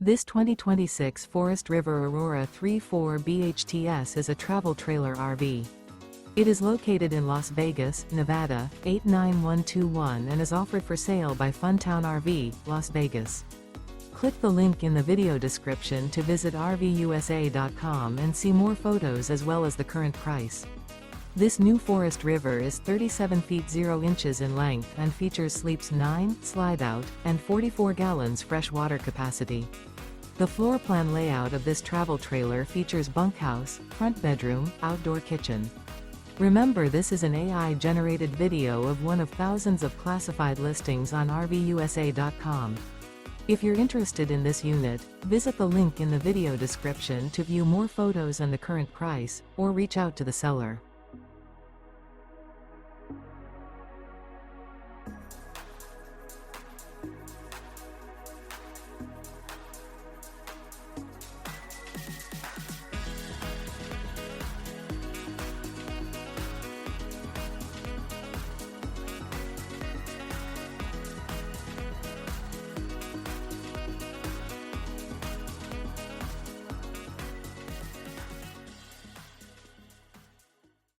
This 2026 Forest River Aurora 3.4 BHTS is a travel trailer RV. It is located in Las Vegas, Nevada, 89121 and is offered for sale by Funtown RV, Las Vegas. Click the link in the video description to visit RVUSA.com and see more photos as well as the current price. This new Forest River is 37 feet 0 inches in length and features sleeps 9, Slideout, and 44 gallons fresh water capacity. The floor plan layout of this travel trailer features bunkhouse, front bedroom, outdoor kitchen. Remember, this is an AI-generated video of one of thousands of classified listings on RVUSA.com. If you're interested in this unit, visit the link in the video description to view more photos and the current price, or reach out to the seller.